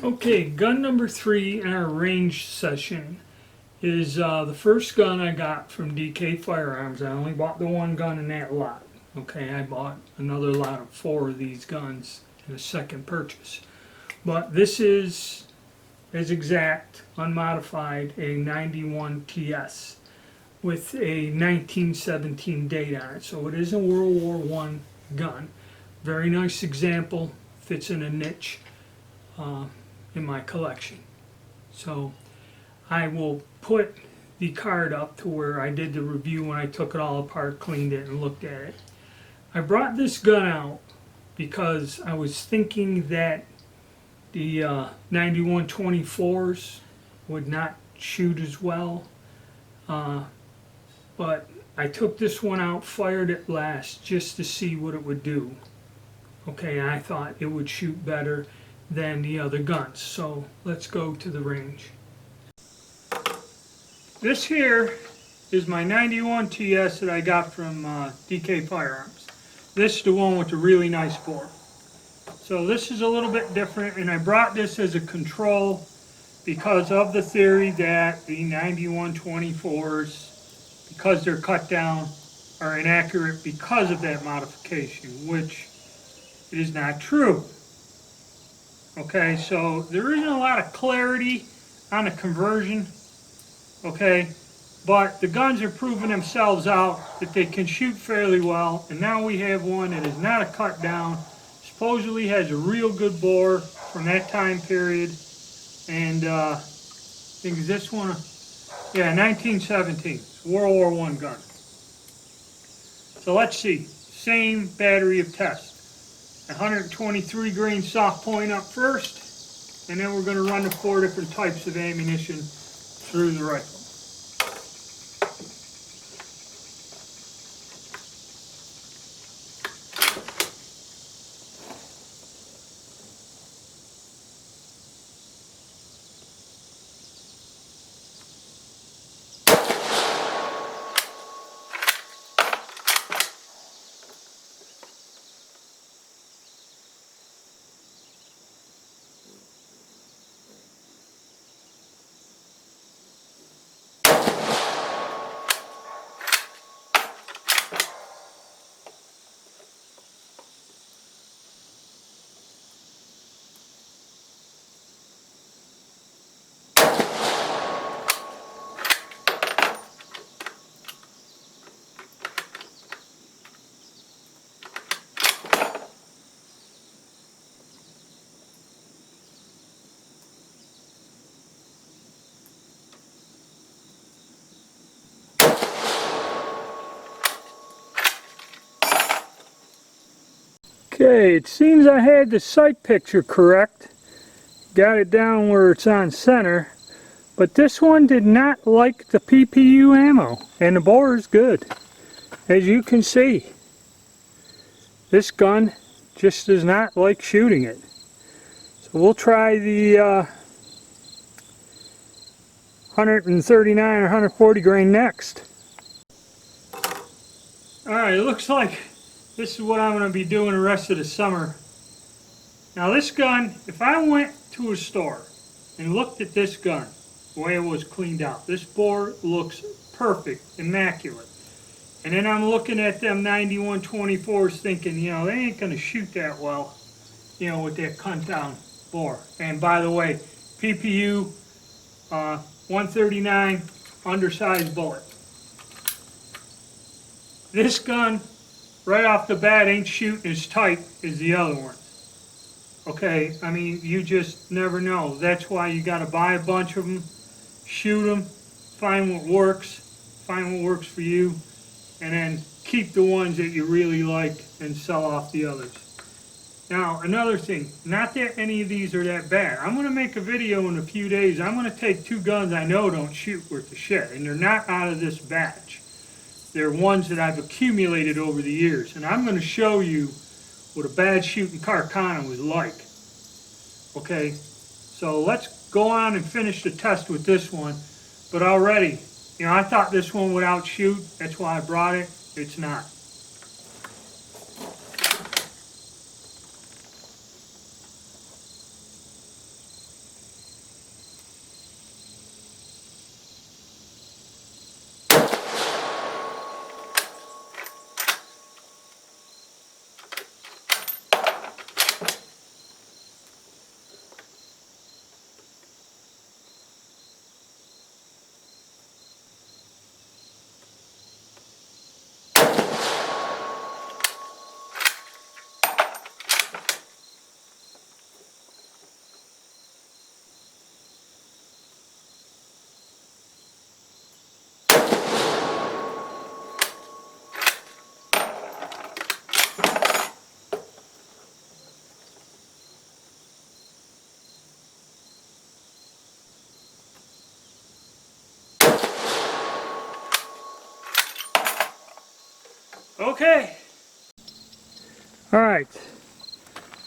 Okay, gun number 3 in our range session is the first gun I got from DK Firearms. I only bought the one gun in that lot. Okay, I bought another lot of 4 of these guns in a second purchase. But this is, as exact, unmodified, a 91TS with a 1917 date on it. So it is a World War I gun. Very nice example, fits in a niche in my collection. So I will put the card up to where I did the review when I took it all apart, cleaned it, and looked at it. I brought this gun out because I was thinking that the 9124s would not shoot as well, but I took this one out, fired it last just to see what it would do. Okay, I thought it would shoot better than the other guns, so let's go to the range. This here is my 91TS that I got from DK Firearms. This is the one with the really nice bore. So this is a little bit different, and I brought this as a control because of the theory that the 9124s, because they're cut down, are inaccurate because of that modification, which is not true. Okay, so there isn't a lot of clarity on the conversion, okay, but the guns are proving themselves out that they can shoot fairly well, and now we have one that is not a cut down, supposedly has a real good bore from that time period, and I think is this one, yeah, 1917, World War I gun. So let's see, same battery of tests. 123 grain soft point up first, and then we're going to run the 4 different types of ammunition through the rifle. Okay, it seems I had the sight picture correct. Got it down where it's on center. But this one did not like the PPU ammo. And the bore is good. As you can see, this gun just does not like shooting it. So we'll try the 139 or 140 grain next. Alright, it looks like this is what I'm going to be doing the rest of the summer. Now this gun, if I went to a store and looked at this gun, the way it was cleaned out, this bore looks perfect, immaculate. And then I'm looking at them 9124s thinking, you know, they ain't going to shoot that well, you know, with that cut down bore. And by the way, PPU 139 undersized bullet. This gun, right off the bat, ain't shooting as tight as the other one. Okay, I mean, you just never know. That's why you got to buy a bunch of them, shoot them, find what works for you, and then keep the ones that you really like and sell off the others. Now, another thing, not that any of these are that bad. I'm going to make a video in a few days. I'm going to take 2 guns I know don't shoot worth a shit, and they're not out of this batch. They're ones that I've accumulated over the years, and I'm going to show you what a bad shooting Carcana was like. Okay, so let's go on and finish the test with this one. But already, you know, I thought this one would outshoot. That's why I brought it. It's not. Okay. Alright.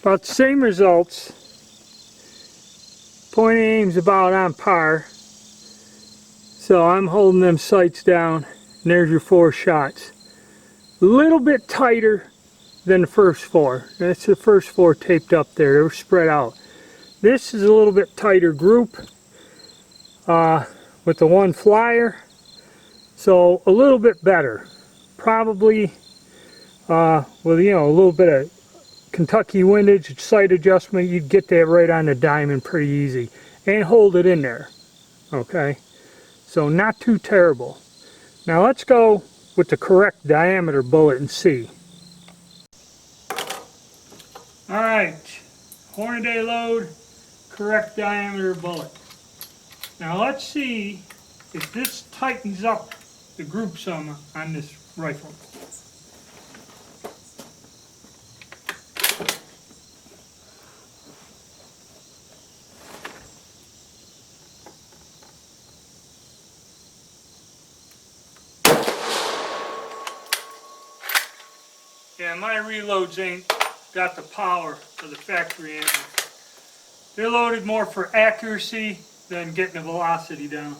About the same results. Point aim's about on par. So I'm holding them sights down, and there's your 4 shots. A little bit tighter than the first 4. That's the first 4 taped up there. They were spread out. This is a little bit tighter group with the 1 flyer. So a little bit better. Probably with, you know, a little bit of Kentucky windage, sight adjustment, you'd get that right on the diamond pretty easy. And hold it in there. Okay. So not too terrible. Now let's go with the correct diameter bullet and see. Alright, Hornady load, correct diameter bullet. Now let's see if this tightens up the group some on this rifle. Yeah, my reloads ain't got the power of the factory ammo. They're loaded more for accuracy than getting the velocity down.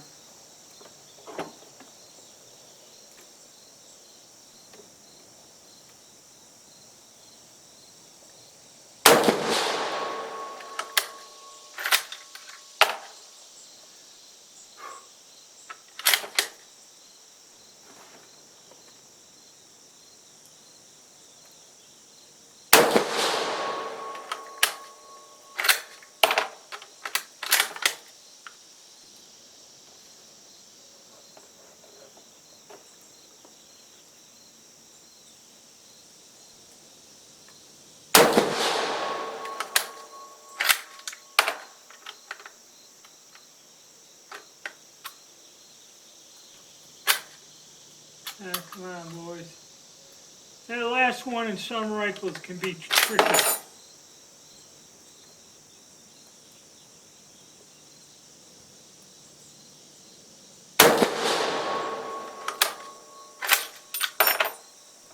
Come on, boys. And the last one in some rifles can be tricky.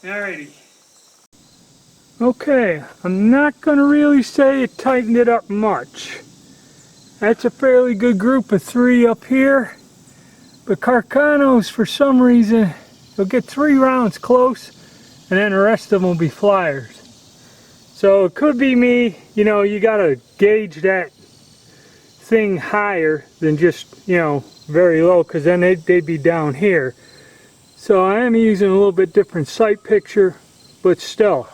Alrighty. Okay, I'm not going to really say it tightened it up much. That's a fairly good group of 3 up here. But Carcanos, for some reason, you'll get 3 rounds close, and then the rest of them will be flyers. So it could be me, you know, you got to gauge that thing higher than just, you know, very low, because then they'd be down here. So I am using a little bit different sight picture, but still,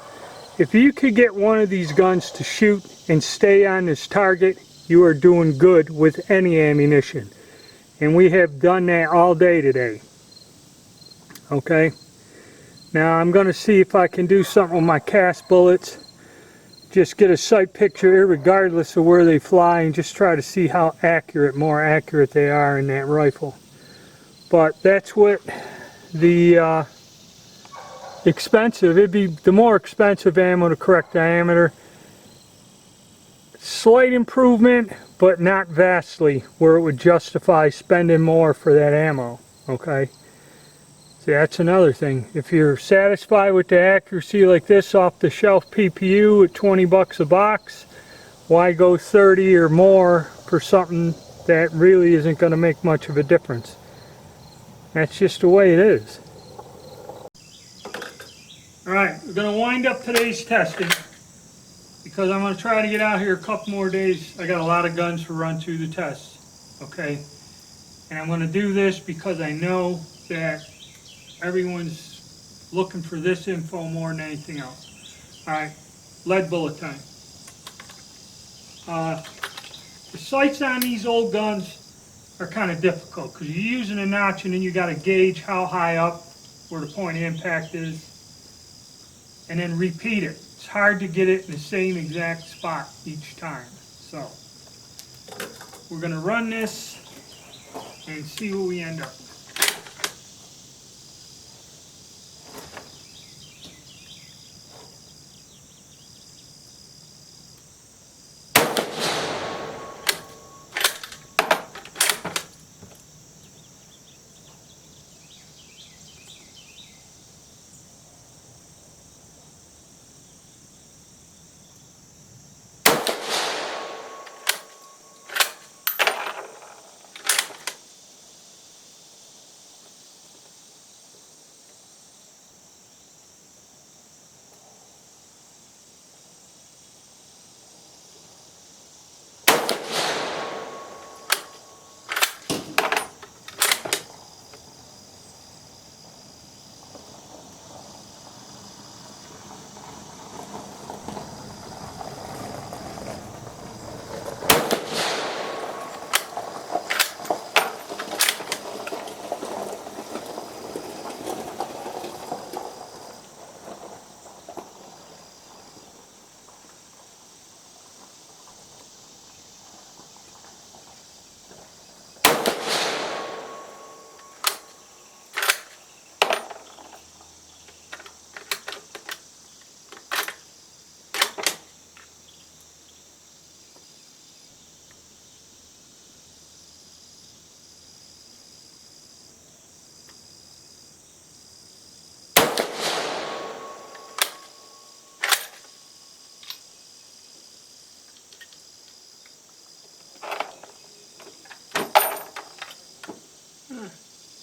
if you could get one of these guns to shoot and stay on this target, you are doing good with any ammunition. And we have done that all day today. Okay. Now I'm going to see if I can do something with my cast bullets. Just get a sight picture regardless of where they fly and just try to see how accurate, more accurate they are in that rifle. But that's what the expensive, it'd be the more expensive ammo to correct diameter. Slight improvement, but not vastly where it would justify spending more for that ammo. Okay. See, that's another thing. If you're satisfied with the accuracy like this off the shelf PPU at 20 bucks a box, why go 30 or more for something that really isn't going to make much of a difference? That's just the way it is. Alright, we're going to wind up today's testing because I'm going to try to get out here a couple more days. I got a lot of guns to run through the tests. Okay? And I'm going to do this because I know that everyone's looking for this info more than anything else. Alright, lead bullet time. The sights on these old guns are kind of difficult because you're using a notch and then you got to gauge how high up where the point of impact is and then repeat it. It's hard to get it in the same exact spot each time. So we're going to run this and see where we end up.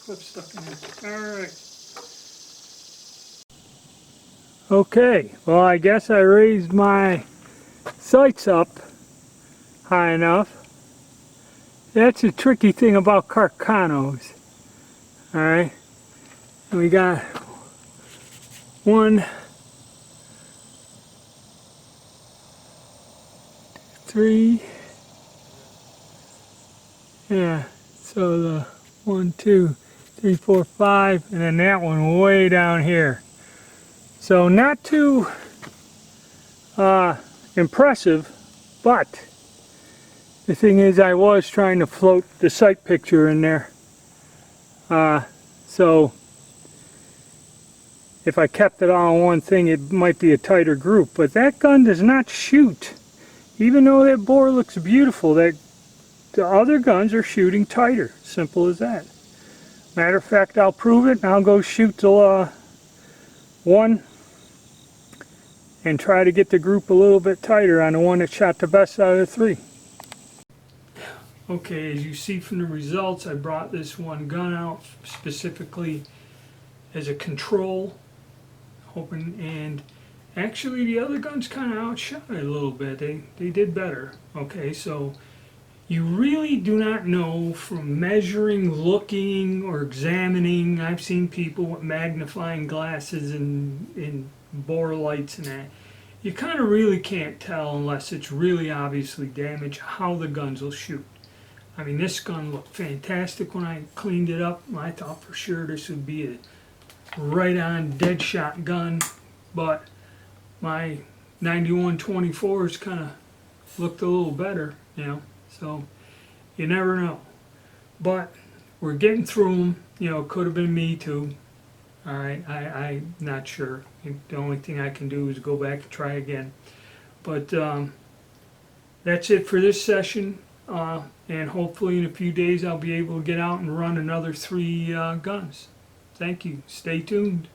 clip stuck in there. Alright. Okay, well I guess I raised my sights up high enough. That's a tricky thing about Carcanos. Alright, we got 1, 3, yeah, so the 1, 2, 3, 4, 5, and then that one way down here. So not too impressive, but the thing is I was trying to float the sight picture in there. So if I kept it all on one thing, it might be a tighter group. But that gun does not shoot. Even though that bore looks beautiful, the other guns are shooting tighter. Simple as that. Matter of fact, I'll prove it, and I'll go shoot the one and try to get the group a little bit tighter on the one that shot the best out of the 3. Okay, as you see from the results, I brought this one gun out specifically as a control, hoping, and actually the other guns kind of outshot it a little bit. They did better. Okay, so you really do not know from measuring, looking, or examining. I've seen people with magnifying glasses and bore lights and that. You kind of really can't tell unless it's really obviously damaged how the guns will shoot. I mean, this gun looked fantastic when I cleaned it up. I thought for sure this would be a right-on dead shot gun, but my 9124s kind of looked a little better, you know, so you never know. But we're getting through them. You know, it could have been me too. All right, I'm not sure. The only thing I can do is go back and try again. But that's it for this session. And hopefully in a few days I'll be able to get out and run another 3 guns. Thank you. Stay tuned.